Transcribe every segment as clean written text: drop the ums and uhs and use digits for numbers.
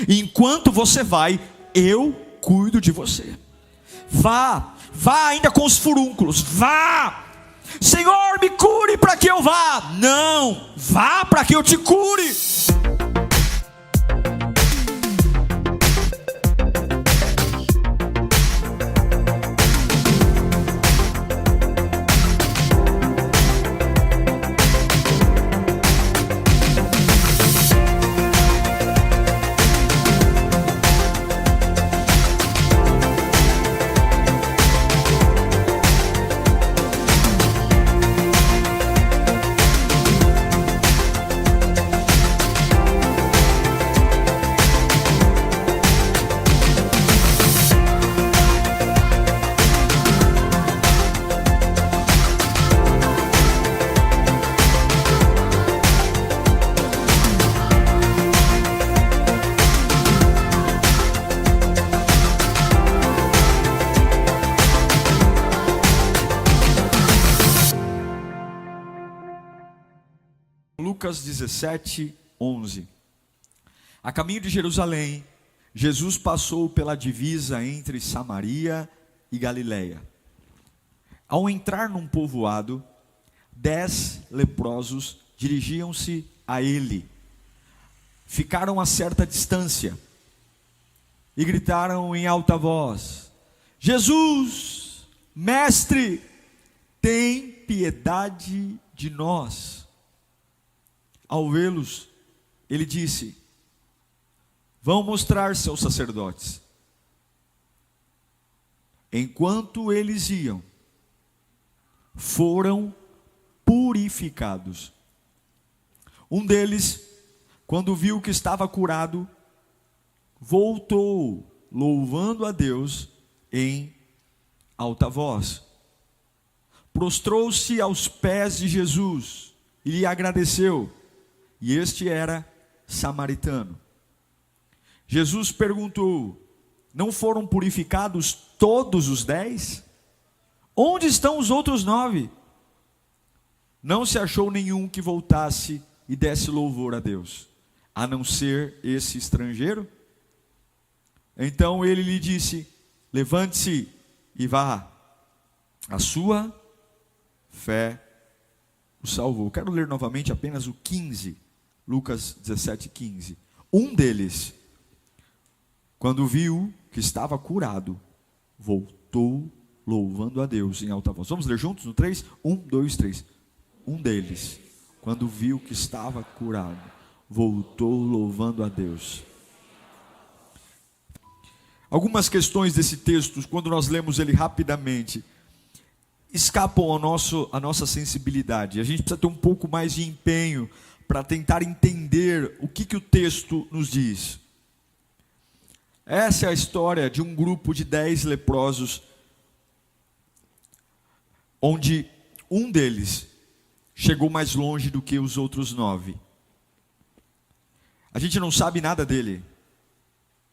Enquanto você vai, eu cuido de você. Vá ainda com os furúnculos, vá. Senhor, me cure para que eu vá. Não, vá para que eu te cure. Lucas 17, 11. A caminho de Jerusalém, Jesus passou pela divisa entre Samaria e Galileia. Ao entrar num povoado, 10 leprosos dirigiam-se a ele. Ficaram a certa distância e gritaram em alta voz: Jesus, mestre, tem piedade de nós. Ao vê-los, ele disse: vão mostrar-se aos sacerdotes. Enquanto eles iam, foram purificados. Um deles, quando viu que estava curado, voltou, louvando a Deus em alta voz. Prostrou-se aos pés de Jesus e lhe agradeceu. E este era samaritano. Jesus perguntou: não foram purificados todos os 10? Onde estão os outros 9? Não se achou nenhum que voltasse e desse louvor a Deus, a não ser esse estrangeiro? Então ele lhe disse: levante-se e vá, a sua fé o salvou. Quero ler novamente apenas o 15, Lucas 17, 15. Um deles, quando viu que estava curado, voltou louvando a Deus em alta voz. Vamos ler juntos no 3? 1, 2, 3. Um deles, quando viu que estava curado, voltou louvando a Deus. Algumas questões desse texto, quando nós lemos ele rapidamente, escapam à nossa sensibilidade. A gente precisa ter um pouco mais de empenho para tentar entender o que o texto nos diz. Essa é a história de um grupo de 10 leprosos, onde um deles chegou mais longe do que os outros 9. A gente não sabe nada dele.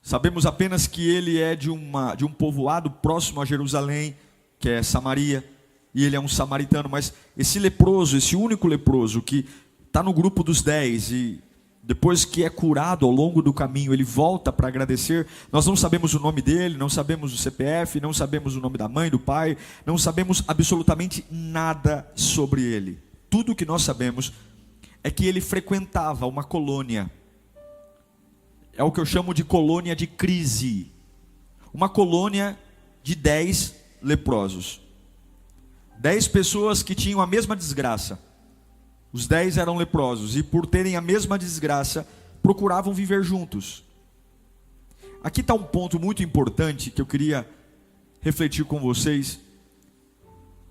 Sabemos apenas que ele é de um povoado próximo a Jerusalém, que é Samaria, e ele é um samaritano. Mas esse leproso, esse único leproso que está no grupo dos 10 e depois que é curado ao longo do caminho, ele volta para agradecer. Nós não sabemos o nome dele, não sabemos o CPF, não sabemos o nome da mãe, do pai, não sabemos absolutamente nada sobre ele. Tudo o que nós sabemos é que ele frequentava uma colônia. É o que eu chamo de colônia de crise. Uma colônia de 10 leprosos. 10 pessoas que tinham a mesma desgraça. Os 10 eram leprosos e por terem a mesma desgraça, procuravam viver juntos. Aqui está um ponto muito importante que eu queria refletir com vocês.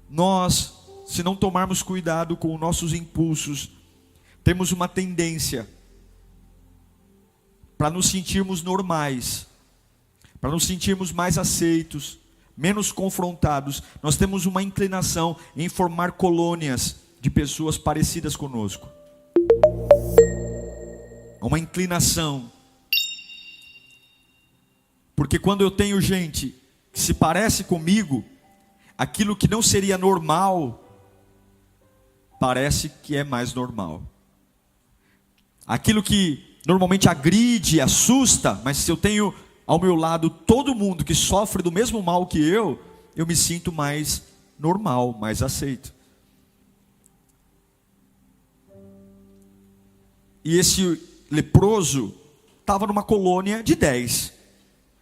Nós, se não tomarmos cuidado com os nossos impulsos, temos uma tendência para nos sentirmos normais, para nos sentirmos mais aceitos, menos confrontados. Nós temos uma inclinação em formar colônias de pessoas parecidas conosco. Uma inclinação. Porque quando eu tenho gente que se parece comigo, aquilo que não seria normal, parece que é mais normal. Aquilo que normalmente agride, assusta, mas se eu tenho ao meu lado todo mundo que sofre do mesmo mal que eu me sinto mais normal, mais aceito. E esse leproso estava numa colônia de 10,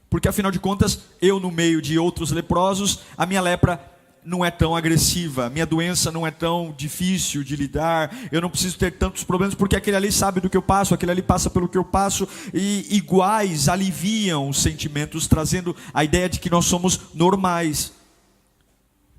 porque afinal de contas, eu no meio de outros leprosos, a minha lepra não é tão agressiva, minha doença não é tão difícil de lidar, eu não preciso ter tantos problemas, porque aquele ali sabe do que eu passo, aquele ali passa pelo que eu passo, e iguais aliviam os sentimentos, trazendo a ideia de que nós somos normais.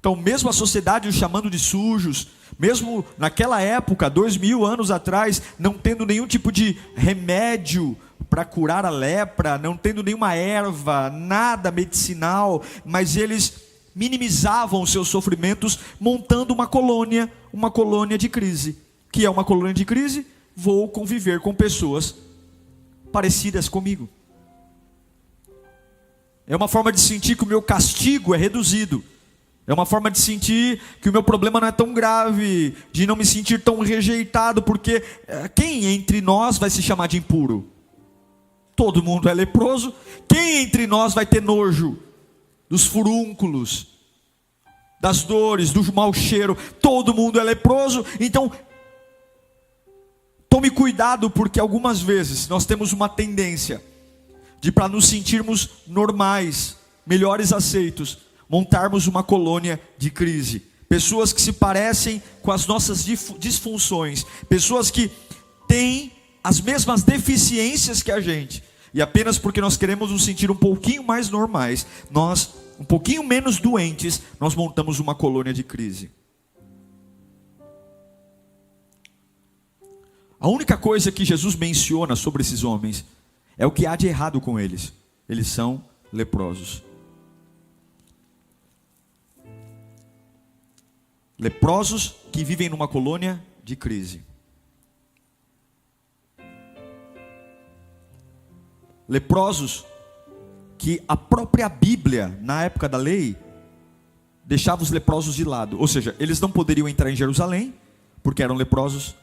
Então mesmo a sociedade os chamando de sujos, mesmo naquela época, 2000 anos atrás, não tendo nenhum tipo de remédio para curar a lepra, não tendo nenhuma erva, nada medicinal, mas eles minimizavam os seus sofrimentos montando uma colônia de crise. Que é uma colônia de crise? Vou conviver com pessoas parecidas comigo. É uma forma de sentir que o meu castigo é reduzido. É uma forma de sentir que o meu problema não é tão grave, de não me sentir tão rejeitado, porque quem entre nós vai se chamar de impuro? Todo mundo é leproso. Quem entre nós vai ter nojo dos furúnculos, das dores, do mau cheiro? Todo mundo é leproso. Então, tome cuidado, porque algumas vezes nós temos uma tendência de, para nos sentirmos normais, melhores aceitos, montarmos uma colônia de crise. Pessoas que se parecem com as nossas disfunções, pessoas que têm as mesmas deficiências que a gente, e apenas porque nós queremos nos sentir um pouquinho mais normais, nós, um pouquinho menos doentes, nós montamos uma colônia de crise. A única coisa que Jesus menciona sobre esses homens é o que há de errado com eles. Eles são leprosos. Leprosos que vivem numa colônia de crise. Leprosos que a própria Bíblia, na época da lei, deixava os leprosos de lado. Ou seja, eles não poderiam entrar em Jerusalém, porque eram leprosos.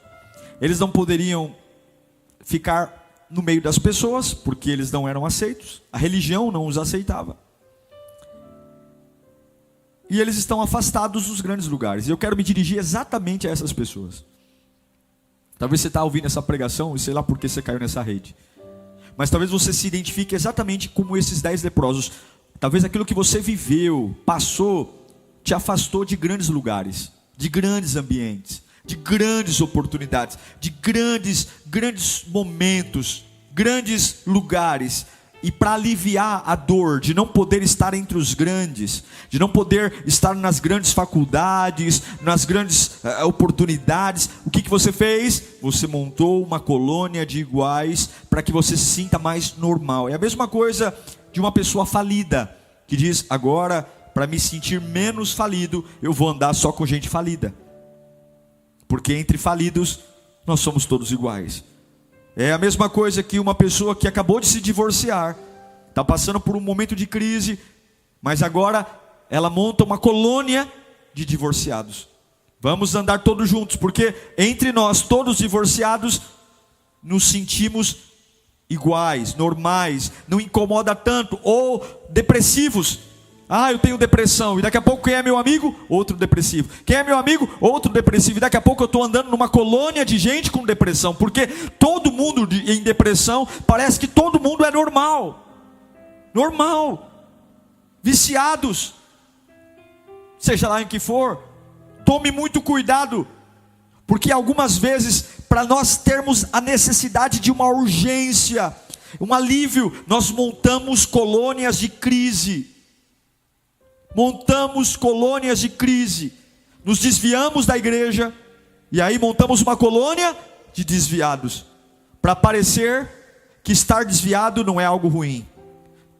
Eles não poderiam ficar no meio das pessoas, porque eles não eram aceitos. A religião não os aceitava. E eles estão afastados dos grandes lugares. E eu quero me dirigir exatamente a essas pessoas. Talvez você está ouvindo essa pregação e sei lá por que você caiu nessa rede. Mas talvez você se identifique exatamente como esses 10 leprosos. Talvez aquilo que você viveu, passou, te afastou de grandes lugares, de grandes ambientes, de grandes oportunidades, de grandes momentos, grandes lugares. E para aliviar a dor de não poder estar entre os grandes, de não poder estar nas grandes faculdades, nas grandes oportunidades, o que você fez? Você montou uma colônia de iguais para que você se sinta mais normal. É a mesma coisa de uma pessoa falida, que diz: agora, para me sentir menos falido, eu vou andar só com gente falida, porque entre falidos nós somos todos iguais. É a mesma coisa que uma pessoa que acabou de se divorciar, está passando por um momento de crise, mas agora ela monta uma colônia de divorciados. Vamos andar todos juntos, porque entre nós, todos divorciados, nos sentimos iguais, normais, não incomoda tanto. Ou depressivos. Eu tenho depressão, e daqui a pouco quem é meu amigo? Outro depressivo. Quem é meu amigo? Outro depressivo. E daqui a pouco eu estou andando numa colônia de gente com depressão, porque todo mundo em depressão, parece que todo mundo é normal. Normal. Viciados. Seja lá em que for. Tome muito cuidado, porque algumas vezes, para nós termos a necessidade de uma urgência, um alívio, nós montamos colônias de crise. Montamos colônias de crise, nos desviamos da igreja, e aí montamos uma colônia de desviados, para parecer que estar desviado não é algo ruim,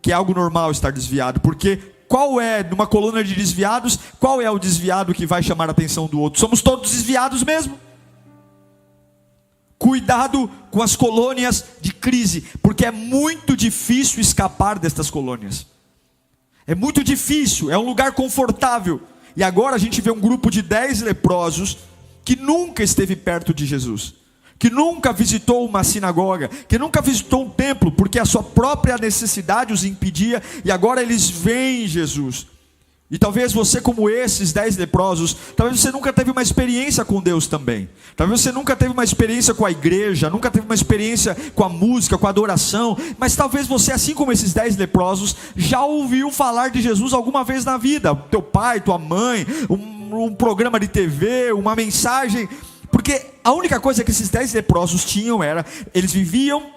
que é algo normal estar desviado, porque qual é, numa colônia de desviados, qual é o desviado que vai chamar a atenção do outro? Somos todos desviados mesmo. Cuidado com as colônias de crise, porque é muito difícil escapar destas colônias. É muito difícil, é um lugar confortável. E agora a gente vê um grupo de 10 leprosos que nunca esteve perto de Jesus, que nunca visitou uma sinagoga, que nunca visitou um templo, porque a sua própria necessidade os impedia, e agora eles veem Jesus. E talvez você, como esses 10 leprosos, talvez você nunca teve uma experiência com Deus também. Talvez você nunca teve uma experiência com a igreja, nunca teve uma experiência com a música, com a adoração. Mas talvez você, assim como esses 10 leprosos, já ouviu falar de Jesus alguma vez na vida. Teu pai, tua mãe, um programa de TV, uma mensagem. Porque a única coisa que esses 10 leprosos tinham era, eles viviam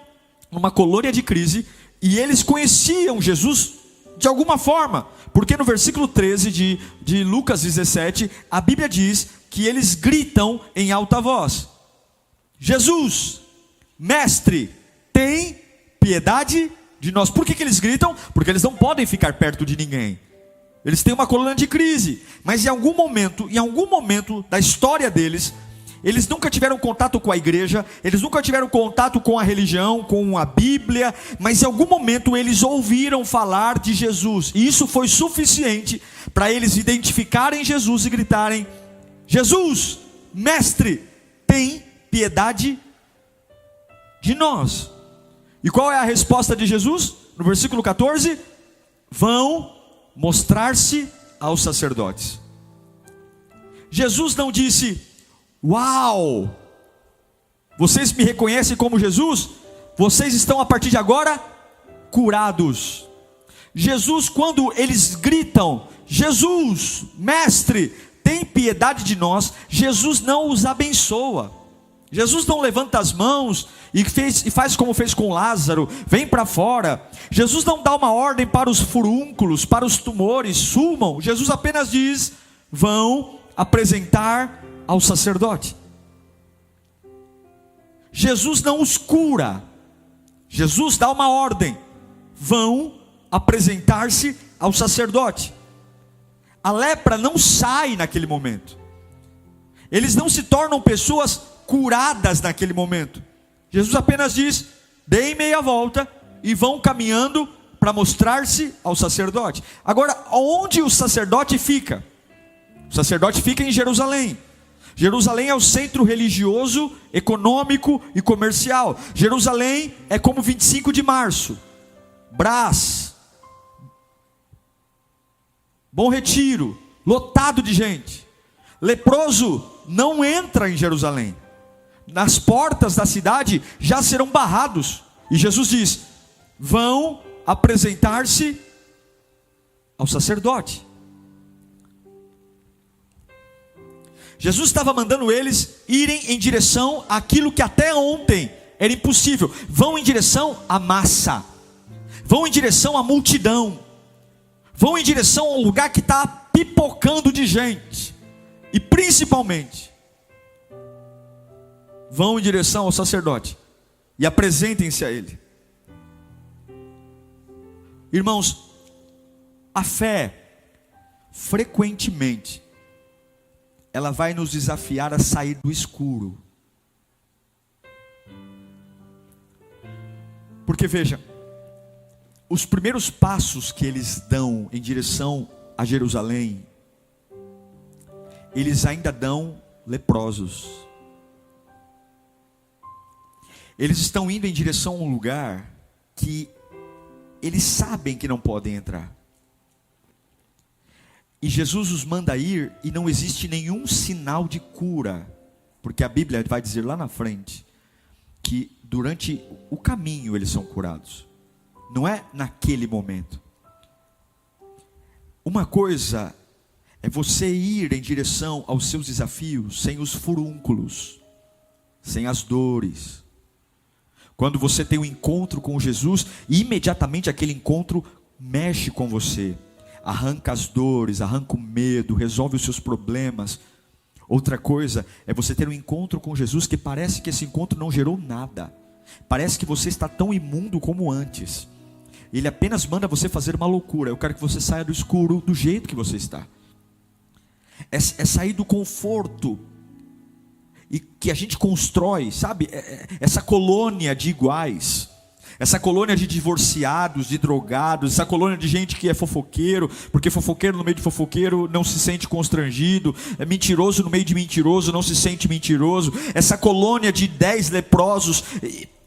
numa colônia de crise, e eles conheciam Jesus de alguma forma, porque no versículo 13 de Lucas 17, a Bíblia diz que eles gritam em alta voz: Jesus, mestre, tem piedade de nós. Por que eles gritam? Porque eles não podem ficar perto de ninguém. Eles têm uma colônia de crise, mas em algum momento da história deles, eles nunca tiveram contato com a igreja, eles nunca tiveram contato com a religião, com a Bíblia, mas em algum momento eles ouviram falar de Jesus, e isso foi suficiente para eles identificarem Jesus e gritarem: Jesus, mestre, tem piedade de nós. E qual é a resposta de Jesus? No versículo 14: vão mostrar-se aos sacerdotes. Jesus não disse: uau, vocês me reconhecem como Jesus? Vocês estão a partir de agora curados. Jesus, quando eles gritam: Jesus, mestre, tem piedade de nós, Jesus não os abençoa. Jesus não levanta as mãos e faz como fez com Lázaro: vem para fora. Jesus não dá uma ordem para os furúnculos, para os tumores, sumam. Jesus apenas diz: vão apresentar ao sacerdote. Jesus não os cura, Jesus dá uma ordem: vão apresentar-se ao sacerdote. A lepra não sai naquele momento, eles não se tornam pessoas curadas naquele momento. Jesus apenas diz: deem meia volta e vão caminhando para mostrar-se ao sacerdote. Agora, onde o sacerdote fica? O sacerdote fica em Jerusalém. Jerusalém é o centro religioso, econômico e comercial. Jerusalém é como 25 de março, Brás, Bom Retiro, lotado de gente. Leproso não entra em Jerusalém. Nas portas da cidade já serão barrados. E Jesus diz: vão apresentar-se ao sacerdote. Jesus estava mandando eles irem em direção àquilo que até ontem era impossível. Vão em direção à massa, vão em direção à multidão, vão em direção ao lugar que está pipocando de gente. E principalmente, vão em direção ao sacerdote e apresentem-se a ele. Irmãos, a fé frequentemente ela vai nos desafiar a sair do escuro. Porque veja, os primeiros passos que eles dão em direção a Jerusalém, eles ainda dão leprosos. Eles estão indo em direção a um lugar que eles sabem que não podem entrar. E Jesus os manda ir e não existe nenhum sinal de cura, porque a Bíblia vai dizer lá na frente que durante o caminho eles são curados, não é naquele momento. Uma coisa é você ir em direção aos seus desafios sem os furúnculos, sem as dores. Quando você tem um encontro com Jesus, imediatamente aquele encontro mexe com você, arranca as dores, arranca o medo, resolve os seus problemas. Outra coisa é você ter um encontro com Jesus que parece que esse encontro não gerou nada, parece que você está tão imundo como antes. Ele apenas manda você fazer uma loucura. Eu quero que você saia do escuro do jeito que você está. É sair do conforto e que a gente constrói, sabe? Essa colônia de iguais. essa colônia de divorciados, de drogados, essa colônia de gente que é fofoqueiro, porque fofoqueiro no meio de fofoqueiro não se sente constrangido, é mentiroso no meio de mentiroso não se sente mentiroso, essa colônia de 10 leprosos.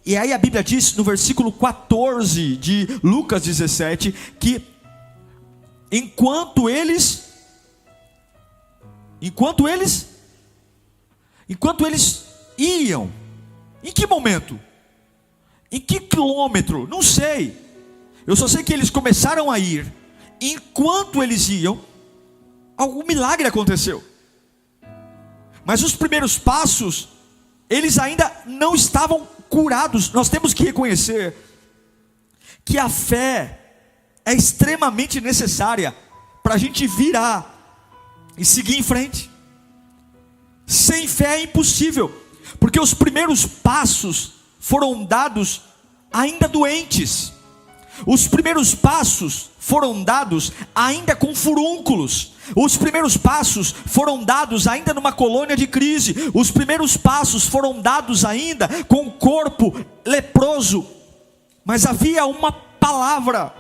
E aí a Bíblia diz no versículo 14 de Lucas 17, que enquanto eles iam, em que momento? Em que quilômetro? Não sei. Eu só sei que eles começaram a ir. Enquanto eles iam, algum milagre aconteceu. Mas os primeiros passos, eles ainda não estavam curados. Nós temos que reconhecer que a fé é extremamente necessária para a gente virar e seguir em frente. Sem fé é impossível, porque os primeiros passos foram dados ainda doentes. Os primeiros passos foram dados ainda com furúnculos. Os primeiros passos foram dados ainda numa colônia de crise. Os primeiros passos foram dados ainda com o corpo leproso. Mas havia uma palavra.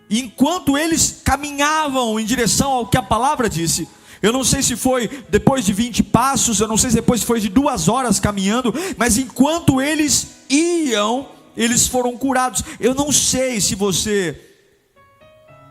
E enquanto eles caminhavam em direção ao que a palavra disse, eu não sei se foi depois de 20 passos, eu não sei se depois foi de 2 horas caminhando, mas enquanto eles iam, eles foram curados. Eu não sei se você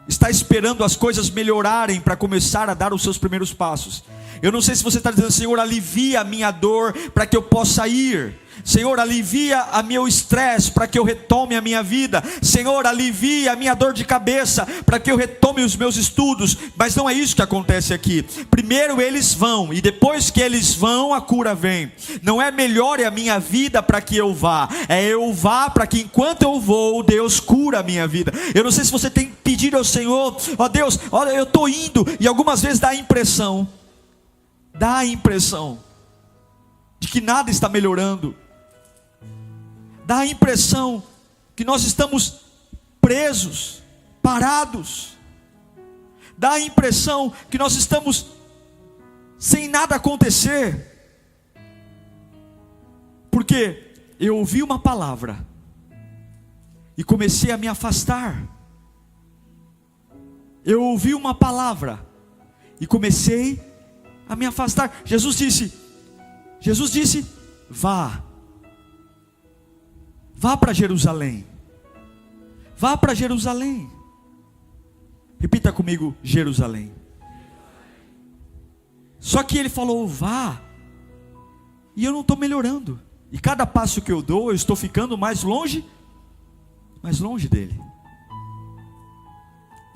está esperando as coisas melhorarem para começar a dar os seus primeiros passos. Eu não sei se você está dizendo: Senhor, alivia a minha dor para que eu possa ir. Senhor, alivia a meu estresse para que eu retome a minha vida. Senhor, alivia a minha dor de cabeça para que eu retome os meus estudos. Mas não é isso que acontece aqui. Primeiro eles vão, e depois que eles vão, a cura vem. Não é melhore a minha vida para que eu vá, é eu vá para que enquanto eu vou, Deus cura a minha vida. Eu não sei se você tem pedido ao Senhor: ó Deus, olha, eu estou indo, e algumas vezes dá a impressão de que nada está melhorando. Dá a impressão que nós estamos presos, parados. Dá a impressão que nós estamos sem nada acontecer. Porque eu ouvi uma palavra e comecei a me afastar. Eu ouvi uma palavra e comecei a me afastar. Jesus disse: vá para Jerusalém. Vá para Jerusalém. Repita comigo: Jerusalém. Só que ele falou vá, e eu não estou melhorando. E cada passo que eu dou, eu estou ficando mais longe dele.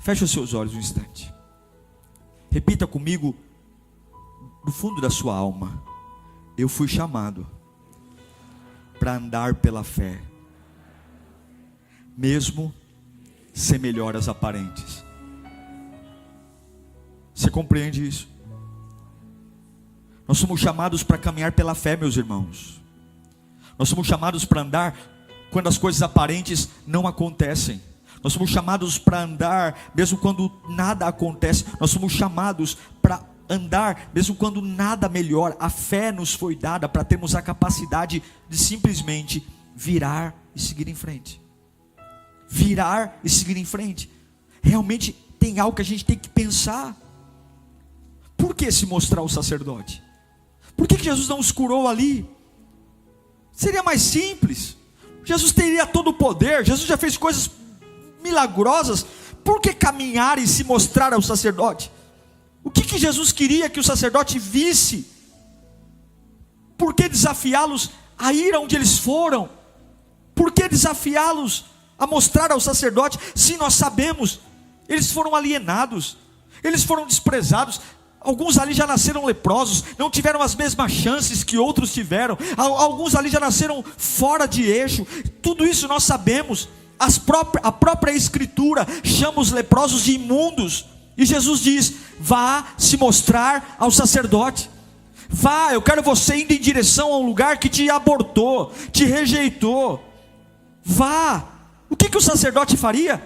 Feche os seus olhos um instante. Repita comigo do fundo da sua alma: eu fui chamado para andar pela fé, mesmo sem melhoras aparentes. Você compreende isso? Nós somos chamados para caminhar pela fé, meus irmãos. Nós somos chamados para andar quando as coisas aparentes não acontecem. Nós somos chamados para andar mesmo quando nada acontece. Nós somos chamados para andar mesmo quando nada melhora. A fé nos foi dada para termos a capacidade de simplesmente virar e seguir em frente. Virar e seguir em frente. Realmente tem algo que a gente tem que pensar. Por que se mostrar o sacerdote? Por que Jesus não os curou ali? Seria mais simples. Jesus teria todo o poder. Jesus já fez coisas milagrosas. Por que caminhar e se mostrar ao sacerdote? O que Jesus queria que o sacerdote visse? Por que desafiá-los a ir aonde eles foram? Por que desafiá-los a mostrar ao sacerdote? Se nós sabemos, eles foram alienados, eles foram desprezados. Alguns ali já nasceram leprosos, não tiveram as mesmas chances que outros tiveram. Alguns ali já nasceram fora de eixo. Tudo isso nós sabemos. A própria Escritura chama os leprosos de imundos. E Jesus diz: vá se mostrar ao sacerdote. Vá, eu quero você indo em direção a um lugar que te abortou, te rejeitou. Vá. O que o sacerdote faria?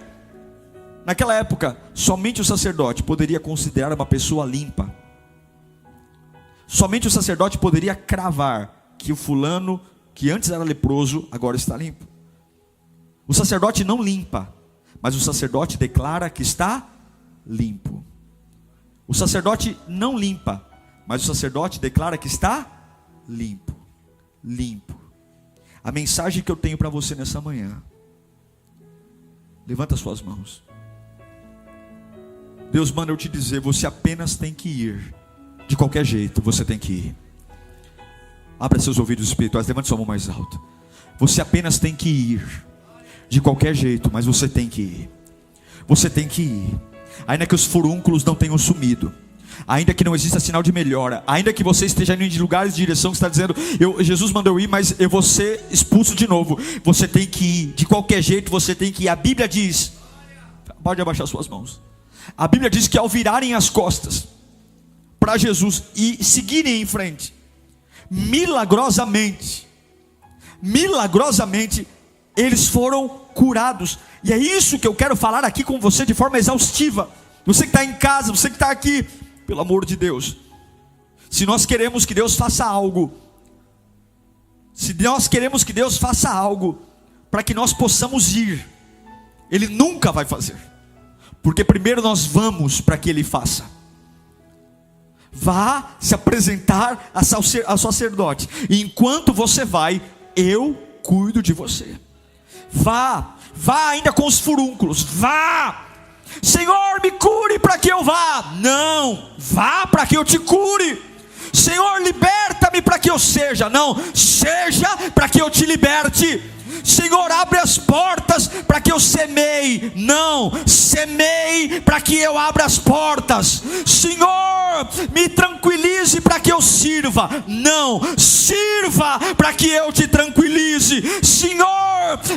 Naquela época, somente o sacerdote poderia considerar uma pessoa limpa. Somente o sacerdote poderia cravar que o fulano, que antes era leproso, agora está limpo. O sacerdote não limpa, mas o sacerdote declara que está limpo. O sacerdote não limpa, mas o sacerdote declara que está limpo. Limpo. A mensagem que eu tenho para você nessa manhã: levanta suas mãos. Deus manda eu te dizer, você apenas tem que ir. De qualquer jeito, você tem que ir. Abra seus ouvidos espirituais, levante sua mão mais alto. Você apenas tem que ir. De qualquer jeito, mas você tem que ir. Você tem que ir. Ainda que os furúnculos não tenham sumido, ainda que não exista sinal de melhora, ainda que você esteja indo em lugares de direção que está dizendo, Jesus mandou eu ir, mas eu vou ser expulso de novo. Você tem que ir. De qualquer jeito você tem que ir. A Bíblia diz, pode abaixar suas mãos. A Bíblia diz que ao virarem as costas para Jesus e seguirem em frente, milagrosamente, eles foram curados. E é isso que eu quero falar aqui com você de forma exaustiva. Você que está em casa, você que está aqui, pelo amor de Deus, se nós queremos que Deus faça algo, para que nós possamos ir, Ele nunca vai fazer, porque primeiro nós vamos para que Ele faça. Vá se apresentar a sacerdote, e enquanto você vai, eu cuido de você. Vá ainda com os furúnculos, vá. Senhor, me cure para que eu vá. Não, vá para que eu te cure. Senhor, liberta-me para que eu seja. Não, seja para que eu te liberte. Senhor, abre as portas para que eu semeie. Não, semeie para que eu abra as portas. Senhor, me tranquilize para que eu sirva. Não, sirva para que eu te tranquilize. Senhor,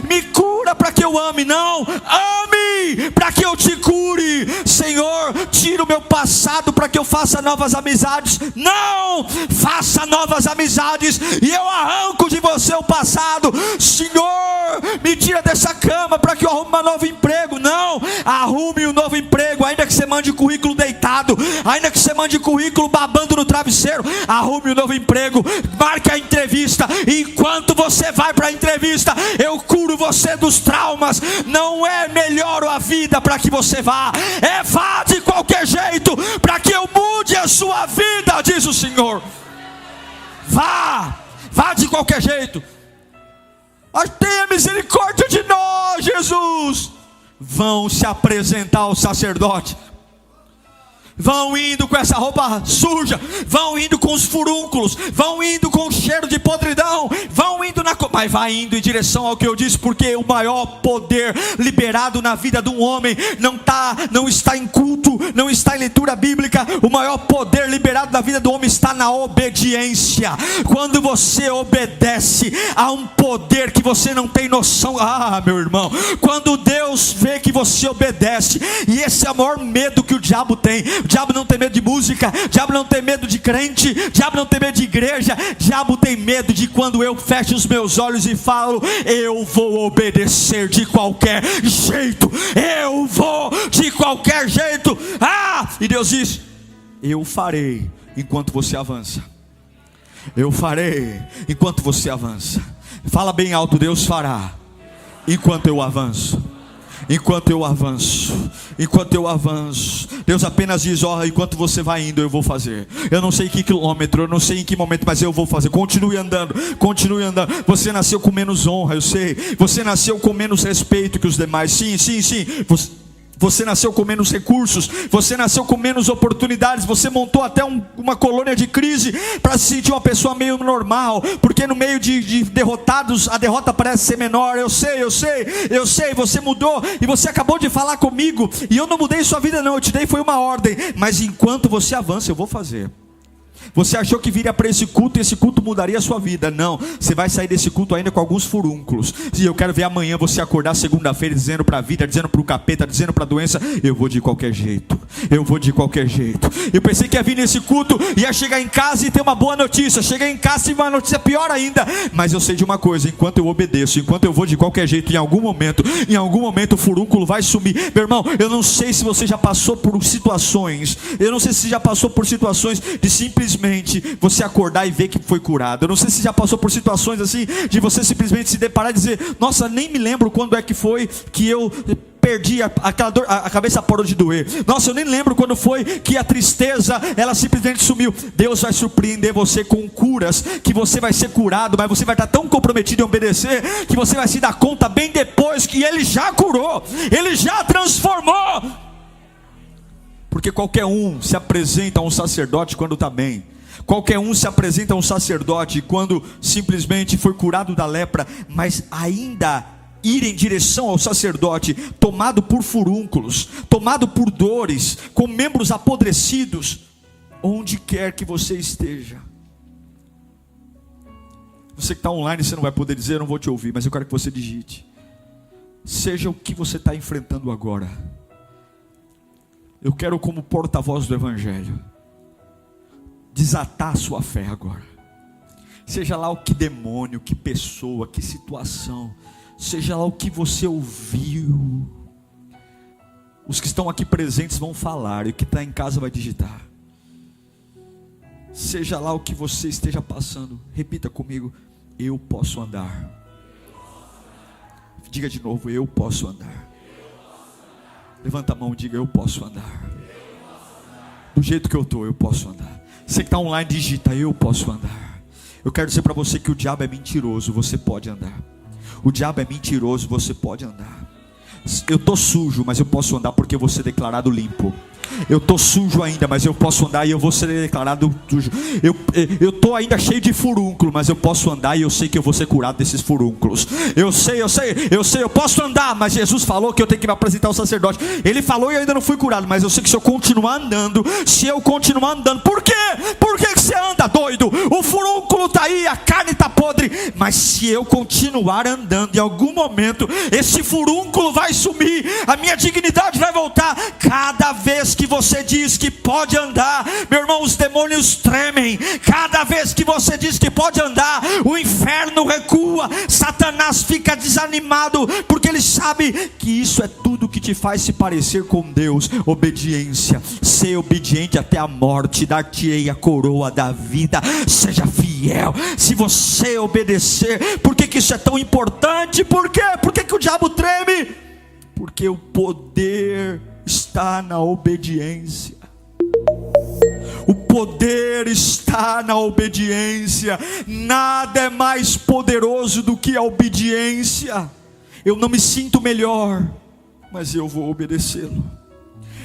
me cura para que eu ame. Não, ame para que eu te cure. Senhor, tira o meu passado para que eu faça novas amizades. Não, faça novas amizades e eu arranco de você o passado. Senhor, me tira dessa cama para que eu arrume um novo emprego. Não, arrume um novo emprego, ainda que você mande currículo deitado, ainda que você mande currículo babando no travesseiro, arrume um novo emprego, marque a entrevista. Enquanto você vai para a entrevista, eu curo você dos traumas. Não é melhor a vida para que você vá, é vá de qualquer jeito para que eu mude a sua vida, diz o Senhor. Vá de qualquer jeito. Tenha misericórdia de nós, Jesus. Vão se apresentar ao sacerdote, vão indo com essa roupa suja, vão indo com os furúnculos, vão indo com o cheiro de podridão, vão indo mas vai indo em direção ao que eu disse, porque o maior poder liberado na vida de um homem não está em culto, não está em leitura bíblica. O maior poder liberado na vida do homem está na obediência. Quando você obedece, há um poder que você não tem noção. Meu irmão, quando Deus vê que você obedece, e esse é o maior medo que o diabo tem. O diabo não tem medo de música, o diabo não tem medo de crente, o diabo não tem medo de igreja, o diabo tem medo de quando eu fecho os meus olhos e falo, eu vou obedecer de qualquer jeito, eu vou de qualquer jeito. E Deus diz, eu farei enquanto você avança. Eu farei enquanto você avança. Fala bem alto, Deus fará enquanto eu avanço. Enquanto eu avanço, Deus apenas diz, enquanto você vai indo, eu vou fazer. Eu não sei em que quilômetro, eu não sei em que momento, mas eu vou fazer. Continue andando. Você nasceu com menos honra, eu sei. Você nasceu com menos respeito que os demais. Sim. Você nasceu com menos recursos, você nasceu com menos oportunidades, você montou até uma colônia de crise para se sentir uma pessoa meio normal, porque no meio de derrotados a derrota parece ser menor. Eu sei, você mudou e você acabou de falar comigo, e eu não mudei sua vida não, eu te dei foi uma ordem, mas enquanto você avança eu vou fazer. Você achou que viria para esse culto e esse culto mudaria a sua vida? Não, você vai sair desse culto ainda com alguns furúnculos. E eu quero ver amanhã você acordar segunda-feira dizendo para a vida, dizendo para o capeta, dizendo para a doença, eu vou de qualquer jeito. Eu pensei que ia vir nesse culto, ia chegar em casa e ter uma boa notícia. Cheguei em casa e uma notícia pior ainda. Mas eu sei de uma coisa, enquanto eu obedeço, enquanto eu vou de qualquer jeito, em algum momento o furúnculo vai sumir. Meu irmão, eu não sei se você já passou por situações, de simplesmente simplesmente você acordar e ver que foi curado. Eu não sei se já passou por situações assim, de você simplesmente se deparar e dizer: nossa, nem me lembro quando é que foi que eu perdi aquela dor, a cabeça parou de doer. Nossa, eu nem lembro quando foi que a tristeza, ela simplesmente sumiu. Deus vai surpreender você com curas, que você vai ser curado, mas você vai estar tão comprometido em obedecer, que você vai se dar conta bem depois que Ele já curou, Ele já transformou. Porque qualquer um se apresenta a um sacerdote quando está bem. Qualquer um se apresenta a um sacerdote quando simplesmente foi curado da lepra, mas ainda ir em direção ao sacerdote, tomado por furúnculos, tomado por dores, com membros apodrecidos, onde quer que você esteja. Você que está online, você não vai poder dizer, eu não vou te ouvir, mas eu quero que você digite. Seja o que você está enfrentando agora, eu quero, como porta-voz do Evangelho, desatar a sua fé agora. Seja lá o que demônio, que pessoa, que situação, seja lá o que você ouviu, os que estão aqui presentes vão falar, e o que está em casa vai digitar. Seja lá o que você esteja passando, repita comigo: eu posso andar. Diga de novo: eu posso andar. Levanta a mão e diga: eu posso andar. Do jeito que eu estou, eu posso andar. Você que está online, digita: eu posso andar. Eu quero dizer para você que o diabo é mentiroso, você pode andar. O diabo é mentiroso, você pode andar. Eu estou sujo, mas eu posso andar porque eu vou ser declarado limpo. Eu estou sujo ainda, mas eu posso andar e eu vou ser declarado sujo. Eu estou ainda cheio de furúnculo, mas eu posso andar e eu sei que eu vou ser curado desses furúnculos. Eu sei, eu posso andar, mas Jesus falou que eu tenho que me apresentar ao sacerdote. Ele falou e eu ainda não fui curado, mas eu sei que se eu continuar andando, por quê? Por que você anda doido? O furúnculo está aí, a carne está podre, mas se eu continuar andando, em algum momento esse furúnculo vai sumir, a minha dignidade vai voltar. Cada vez que você diz que pode andar, meu irmão, os demônios tremem. Cada vez que você diz que pode andar, o inferno recua, Satanás fica desanimado, porque ele sabe que isso é tudo que te faz se parecer com Deus. Obediência, ser obediente até a morte, dar-te-ei a coroa da vida. Seja fiel. Se você obedecer, por que isso é tão importante? Por quê? Por que o diabo treme? Porque o poder está na obediência. O poder está na obediência. Nada é mais poderoso do que a obediência. Eu não me sinto melhor, mas eu vou obedecê-lo.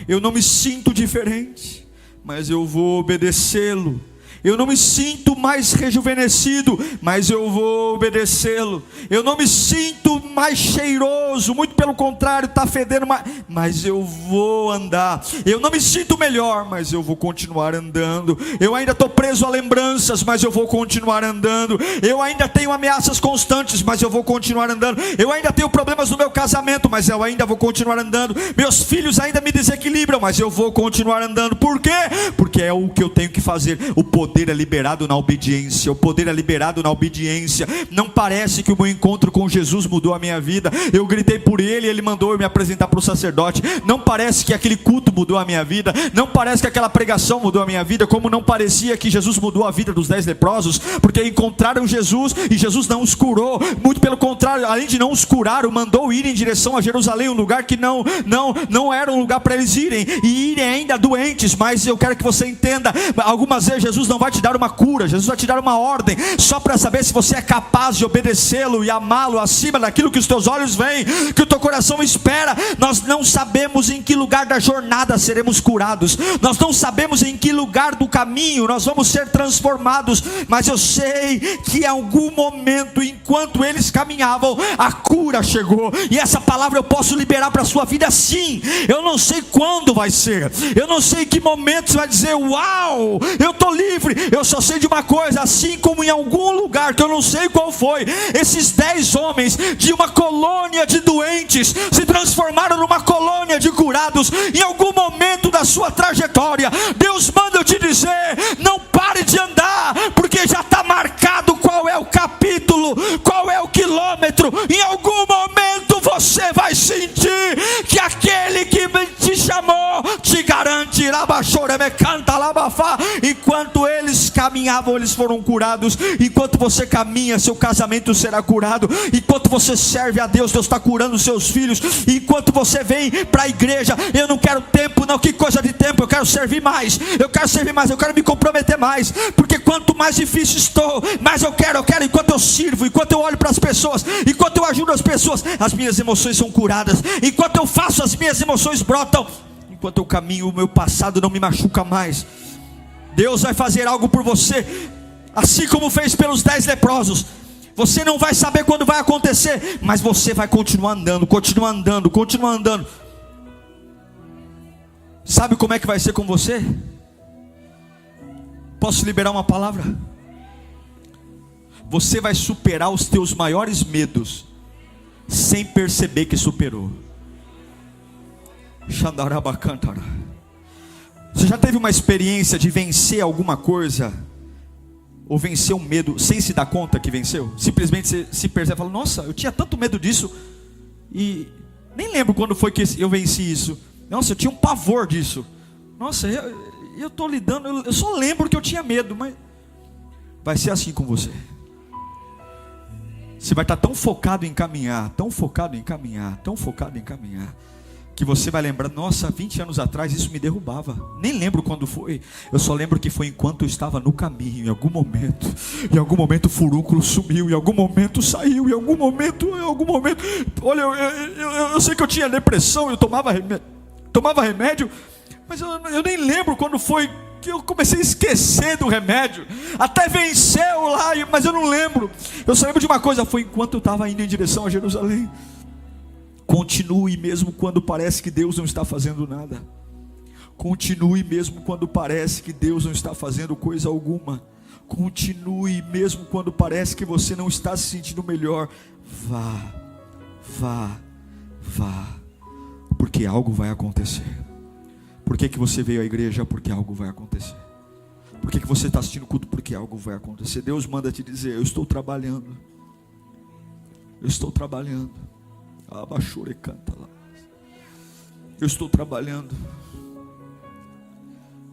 Eu não me sinto diferente, mas eu vou obedecê-lo. Eu não me sinto mais rejuvenescido, mas eu vou obedecê-lo. Eu não me sinto mais cheiroso, muito pelo contrário, está fedendo mais, mas eu vou andar. Eu não me sinto melhor, mas eu vou continuar andando. Eu ainda estou preso a lembranças, mas eu vou continuar andando. Eu ainda tenho ameaças constantes, mas eu vou continuar andando. Eu ainda tenho problemas no meu casamento, mas eu ainda vou continuar andando. Meus filhos ainda me desequilibram, mas eu vou continuar andando. Por quê? Porque é o que eu tenho que fazer. O poder é liberado na obediência. O poder é liberado na obediência. Não parece que o meu encontro com Jesus mudou a minha vida. Eu gritei por Ele e Ele mandou eu me apresentar para o sacerdote. Não parece que aquele culto mudou a minha vida. Não parece que aquela pregação mudou a minha vida. Como não parecia que Jesus mudou a vida dos 10 leprosos, porque encontraram Jesus e Jesus não os curou. Muito pelo contrário, além de não os curar, o mandou ir em direção a Jerusalém, um lugar que não era um lugar para eles irem, e irem ainda doentes. Mas eu quero que você entenda, algumas vezes Jesus não vai te dar uma cura, Jesus vai te dar uma ordem, só para saber se você é capaz de obedecê-lo e amá-lo acima daquilo que os teus olhos veem, que o teu coração espera. Nós não sabemos em que lugar da jornada seremos curados, nós não sabemos em que lugar do caminho nós vamos ser transformados, mas eu sei que em algum momento, enquanto eles caminhavam, a cura chegou, e essa palavra eu posso liberar para a sua vida sim. Eu não sei quando vai ser, eu não sei em que momento você vai dizer, uau, eu estou livre. Eu só sei de uma coisa, assim como em algum lugar que eu não sei qual foi, esses 10 homens de uma colônia de doentes se transformaram numa colônia de curados. Em algum momento da sua trajetória, Deus manda eu te dizer, não pare de andar, porque já está marcado qual é o capítulo, qual é o quilômetro. Em algum momento você vai sentir que aquele que te chamou te garante. Enquanto eles caminhavam, eles foram curados. Enquanto você caminha, seu casamento será curado. Enquanto você serve a Deus, Deus está curando os seus filhos. Enquanto você vem para a igreja, eu não quero tempo não, que coisa de tempo, eu quero servir mais, eu quero me comprometer mais, porque quanto mais difícil estou, mais eu quero, enquanto eu sirvo, enquanto eu olho para as pessoas, enquanto eu ajudo as pessoas, as minhas emoções são curadas, enquanto eu faço, as minhas emoções brotam, enquanto eu caminho, o meu passado não me machuca mais. Deus vai fazer algo por você, assim como fez pelos 10 leprosos. Você não vai saber quando vai acontecer, mas você vai continuar andando. Sabe como é que vai ser com você? Posso liberar uma palavra? Você vai superar os teus maiores medos sem perceber que superou. Você já teve uma experiência de vencer alguma coisa, ou vencer um medo sem se dar conta que venceu? Simplesmente você se percebe e fala: nossa, eu tinha tanto medo disso e nem lembro quando foi que eu venci isso. Nossa, eu tinha um pavor disso. Nossa, eu estou lidando, eu só lembro que eu tinha medo. Mas vai ser assim com você. Você vai estar tão focado em caminhar, que você vai lembrar: nossa, 20 anos atrás isso me derrubava. Nem lembro quando foi. Eu só lembro que foi enquanto eu estava no caminho. Em algum momento o furúnculo sumiu. Em algum momento saiu. Em algum momento. Olha, eu sei que eu tinha depressão. Eu tomava remédio. Mas eu nem lembro quando foi que eu comecei a esquecer do remédio. Até venceu lá, mas eu não lembro. Eu só lembro de uma coisa: foi enquanto eu estava indo em direção a Jerusalém. Continue mesmo quando parece que Deus não está fazendo nada. Continue mesmo quando parece que Deus não está fazendo coisa alguma. Continue mesmo quando parece que você não está se sentindo melhor. Vá. Porque algo vai acontecer. Por que você veio à igreja? Porque algo vai acontecer. Por que você está assistindo o culto? Porque algo vai acontecer. Deus manda te dizer: eu estou trabalhando. Eu estou trabalhando.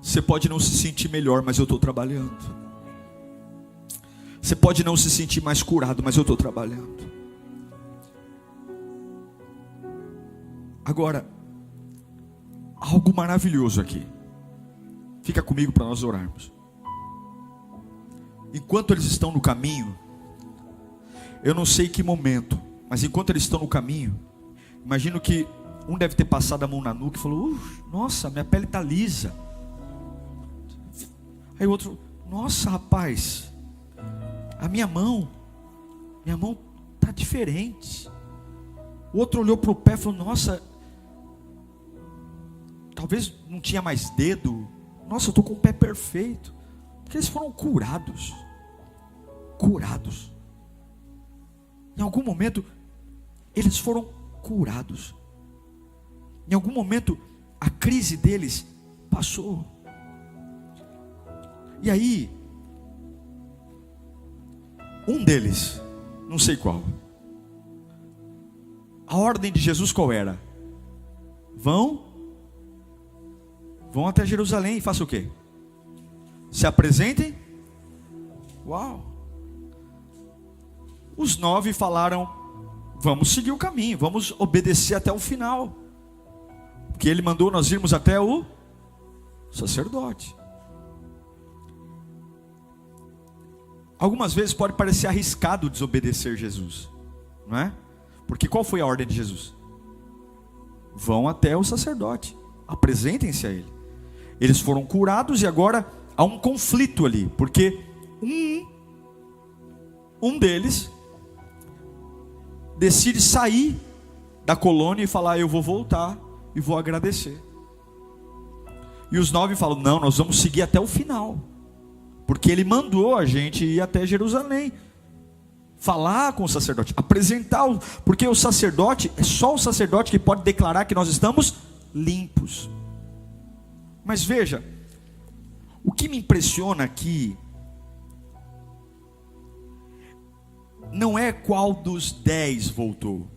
Você pode não se sentir melhor, mas eu estou trabalhando. Você pode não se sentir mais curado, mas eu estou trabalhando. Agora, algo maravilhoso aqui. Fica comigo para nós orarmos. Enquanto eles estão no caminho, eu não sei que momento, mas enquanto eles estão no caminho, imagino que um deve ter passado a mão na nuca e falou: nossa, minha pele está lisa. Aí o outro: nossa, rapaz, a minha mão está diferente. O outro olhou para o pé e falou: nossa, talvez não tinha mais dedo. Nossa, eu estou com o pé perfeito. Porque eles foram curados. Em algum momento eles foram curados. Em algum momento a crise deles passou. E aí, um deles, não sei qual, a ordem de Jesus qual era? Vão até Jerusalém e façam o quê? Se apresentem. Uau! Os 9 falaram: vamos seguir o caminho, vamos obedecer até o final, porque Ele mandou nós irmos até o sacerdote. Algumas vezes pode parecer arriscado desobedecer Jesus, não é? Porque qual foi a ordem de Jesus? Vão até o sacerdote, apresentem-se a Ele. Eles foram curados e agora há um conflito ali, porque um deles decide sair da colônia e falar: eu vou voltar e vou agradecer. E os 9 falam: não, nós vamos seguir até o final, porque Ele mandou a gente ir até Jerusalém, falar com o sacerdote, apresentar, porque o sacerdote, é só o sacerdote que pode declarar que nós estamos limpos. Mas veja, o que me impressiona aqui não é qual dos 10 voltou.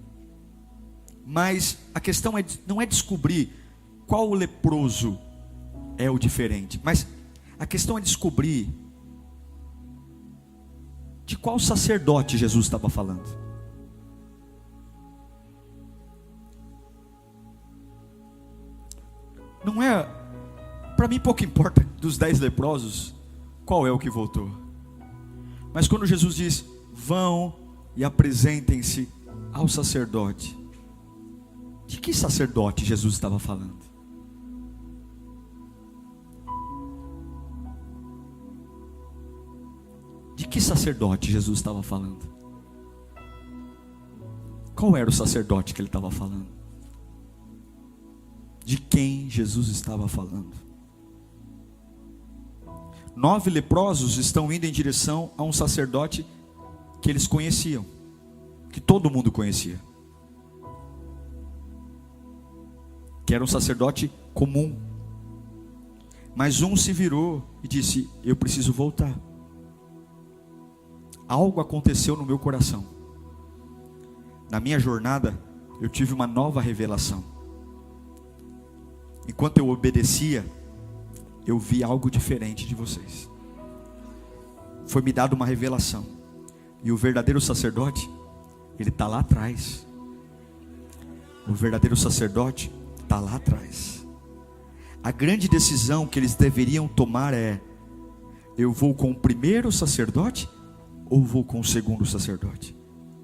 Mas a questão não é descobrir qual o leproso é o diferente, mas a questão é descobrir de qual sacerdote Jesus estava falando. Não é, para mim pouco importa dos 10 leprosos qual é o que voltou. Mas quando Jesus diz: vão e apresentem-se ao sacerdote, de que sacerdote Jesus estava falando? De que sacerdote Jesus estava falando? Qual era o sacerdote que ele estava falando? De quem Jesus estava falando? 9 leprosos estão indo em direção a um sacerdote que eles conheciam, que todo mundo conhecia, que era um sacerdote comum. Mas um se virou e disse: eu preciso voltar. Algo aconteceu no meu coração. Na minha jornada, eu tive uma nova revelação. Enquanto eu obedecia, eu vi algo diferente de vocês. Foi me dada uma revelação. E o verdadeiro sacerdote, ele está lá atrás. O verdadeiro sacerdote está lá atrás. A grande decisão que eles deveriam tomar é: eu vou com o primeiro sacerdote ou vou com o segundo sacerdote?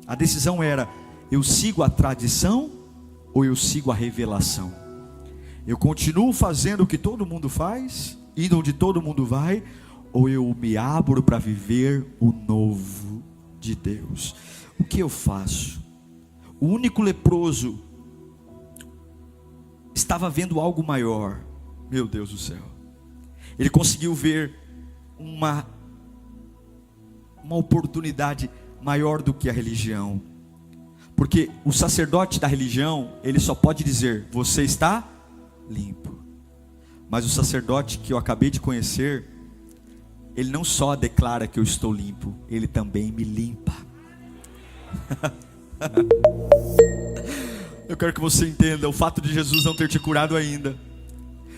A decisão era: eu sigo a tradição ou eu sigo a revelação? Eu continuo fazendo o que todo mundo faz, indo onde todo mundo vai, ou eu me abro para viver o novo de Deus? O que eu faço? O único leproso estava vendo algo maior. Meu Deus do céu. Ele conseguiu ver uma oportunidade maior do que a religião. Porque o sacerdote da religião, ele só pode dizer: você está limpo. Mas o sacerdote que eu acabei de conhecer, ele não só declara que eu estou limpo, ele também me limpa. Eu quero que você entenda: o fato de Jesus não ter te curado ainda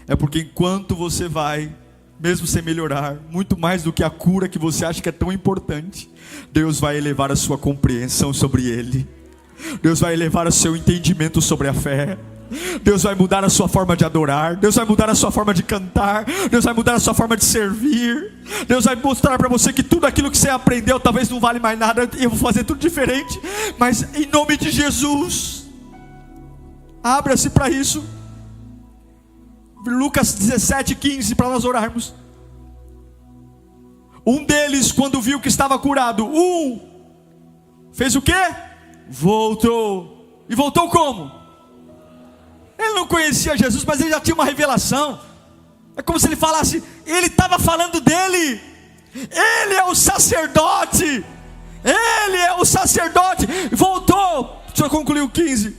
é porque enquanto você vai, mesmo sem melhorar, muito mais do que a cura que você acha que é tão importante, Deus vai elevar a sua compreensão sobre Ele. Deus vai elevar o seu entendimento sobre a fé. Deus vai mudar a sua forma de adorar. Deus vai mudar a sua forma de cantar. Deus vai mudar a sua forma de servir. Deus vai mostrar para você que tudo aquilo que você aprendeu talvez não vale mais nada. Eu vou fazer tudo diferente. Mas em nome de Jesus, abra-se para isso. Lucas 17:15, para nós orarmos. Um deles, quando viu que estava curado, fez o quê? Voltou. E voltou como? Ele não conhecia Jesus, mas ele já tinha uma revelação. É como se ele falasse: ele estava falando dele. Ele é o sacerdote. Ele é o sacerdote. Voltou. Deixa eu concluir o 15.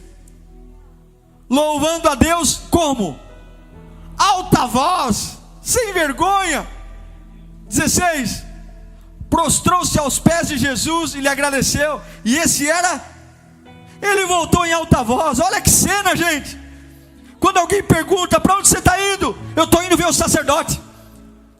Louvando a Deus como? Alta voz, sem vergonha. 16. Prostrou-se aos pés de Jesus e lhe agradeceu. E esse era? Ele voltou em alta voz. Olha que cena, gente. Quando alguém pergunta: para onde você está indo? Eu estou indo ver o sacerdote.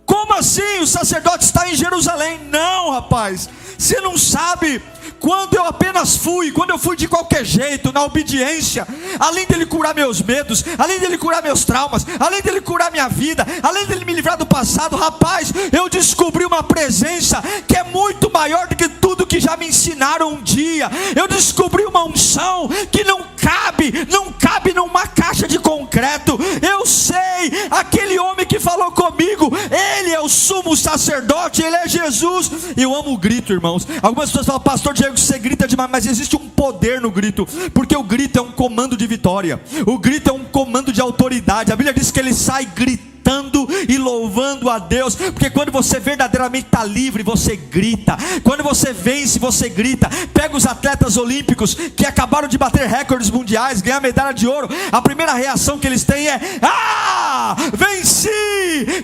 Como assim? O sacerdote está em Jerusalém. Não, rapaz, você não sabe. Quando eu apenas fui, quando eu fui de qualquer jeito, na obediência, além dele curar meus medos, além dele curar meus traumas, além dele curar minha vida, além dele me livrar do passado, rapaz, eu descobri uma presença que é muito maior do que tudo que já me ensinaram um dia. Eu descobri uma unção que não cabe numa caixa de concreto. Eu sei, aquele homem que falou comigo, ele é o sumo sacerdote, ele é Jesus. E eu amo o grito, irmãos. Algumas pessoas falam: pastor Diego, você grita demais, mas existe um poder no grito, porque o grito é um comando de vitória, o grito é um comando de autoridade. A Bíblia diz que ele sai gritando cantando e louvando a Deus, porque quando você verdadeiramente está livre, você grita. Quando você vence, você grita. Pega os atletas olímpicos que acabaram de bater recordes mundiais, ganhar medalha de ouro, a primeira reação que eles têm é: ah, venci!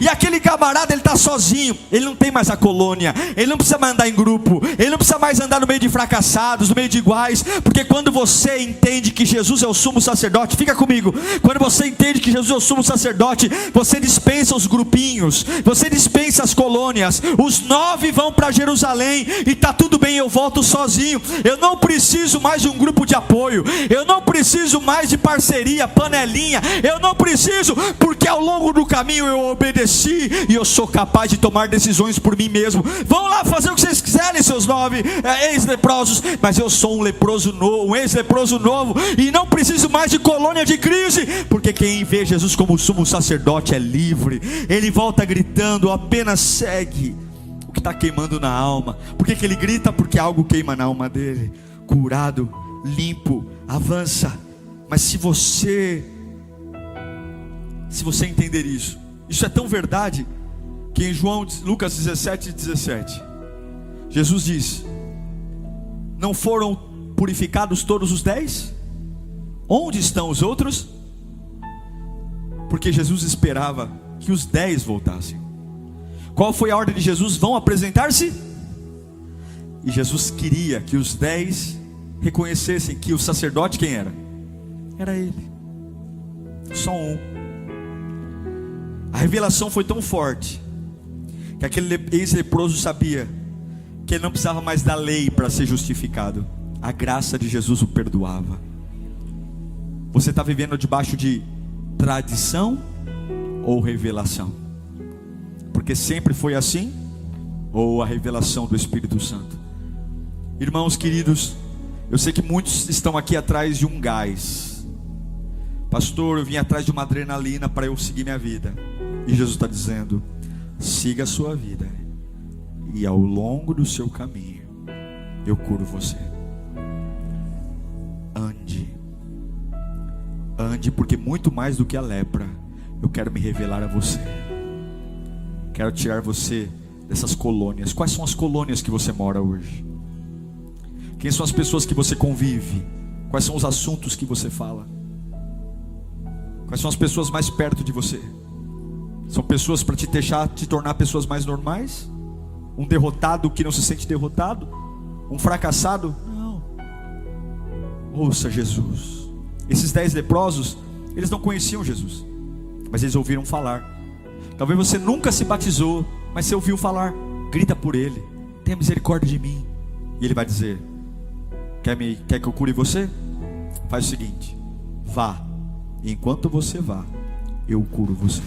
E aquele camarada, ele está sozinho, ele não tem mais a colônia, ele não precisa mais andar em grupo, ele não precisa mais andar no meio de fracassados, no meio de iguais, porque quando você entende que Jesus é o sumo sacerdote, fica comigo, quando você entende que Jesus é o sumo sacerdote, você dispensa os grupinhos, você dispensa as colônias. Os 9 vão para Jerusalém e está tudo bem, eu volto sozinho, eu não preciso mais de um grupo de apoio, eu não preciso mais de parceria, panelinha, eu não preciso, porque ao longo do caminho eu obedeci e eu sou capaz de tomar decisões por mim mesmo. Vão lá fazer o que vocês quiserem, seus 9 ex-leprosos, mas eu sou um leproso novo, um ex-leproso novo, e não preciso mais de colônia de crise, porque quem vê Jesus como sumo sacerdote é livre. Ele volta gritando: apenas segue o que está queimando na alma. Por que ele grita? Porque algo queima na alma dele. Curado, limpo, avança. Mas se você entender isso é tão verdade, que em Lucas 17:17, Jesus diz: não foram purificados todos os 10? Onde estão os outros? Porque Jesus esperava que os 10 voltassem. Qual foi a ordem de Jesus? Vão apresentar-se? E Jesus queria que os 10 reconhecessem que o sacerdote quem era? Era ele. Só um. A revelação foi tão forte que aquele ex-leproso sabia que ele não precisava mais da lei para ser justificado. A graça de Jesus o perdoava. Você está vivendo debaixo de tradição ou revelação? Porque sempre foi assim? Ou a revelação do Espírito Santo? Irmãos queridos, eu sei que muitos estão aqui atrás de um gás. Pastor, eu vim atrás de uma adrenalina para eu seguir minha vida. E Jesus está dizendo: siga a sua vida, e ao longo do seu caminho eu curo você. Ande, porque muito mais do que a lepra, eu quero me revelar a você. Quero tirar você dessas colônias. Quais são as colônias que você mora hoje? Quem são as pessoas que você convive? Quais são os assuntos que você fala? Quais são as pessoas mais perto de você? São pessoas para te tornar pessoas mais normais? Um derrotado que não se sente derrotado? Um fracassado? Não. Ouça Jesus. Esses 10 leprosos, eles não conheciam Jesus, mas eles ouviram falar. Talvez você nunca se batizou, mas você ouviu falar. Grita por ele: tenha misericórdia de mim. E ele vai dizer: quer que eu cure você? Faz o seguinte: vá, e enquanto você vá, eu curo você.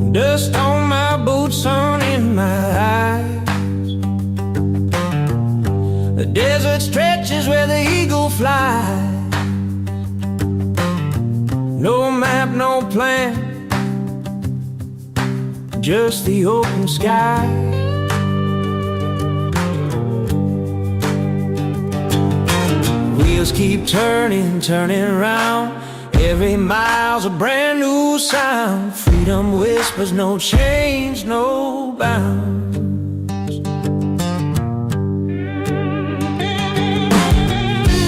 Dust on my boots, sun in my eyes. The desert stretches where the eagle flies. No map, no plan, just the open sky. Wheels keep turning, turning around. Every mile's a brand new sound. Freedom whispers, no change, no bounds.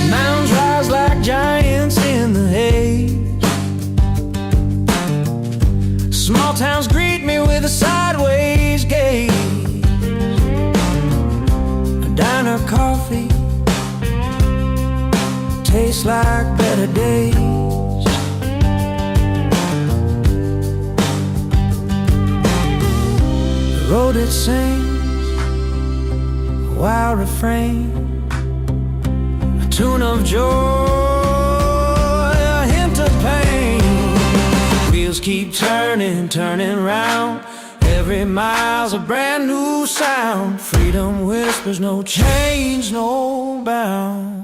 Mountains rise like giants in the haze. Small towns greet me with a sideways gaze. And taste like better days. The road it sings a wild refrain, a tune of joy, a hint of pain. Wheels keep turning, turning round. Every mile's a brand new sound. Freedom whispers, no change, no bounds.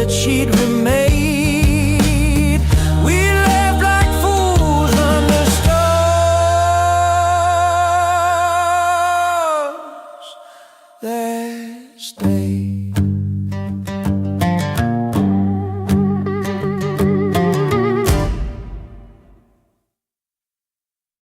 She'd remain. We left like fools under stars that stay.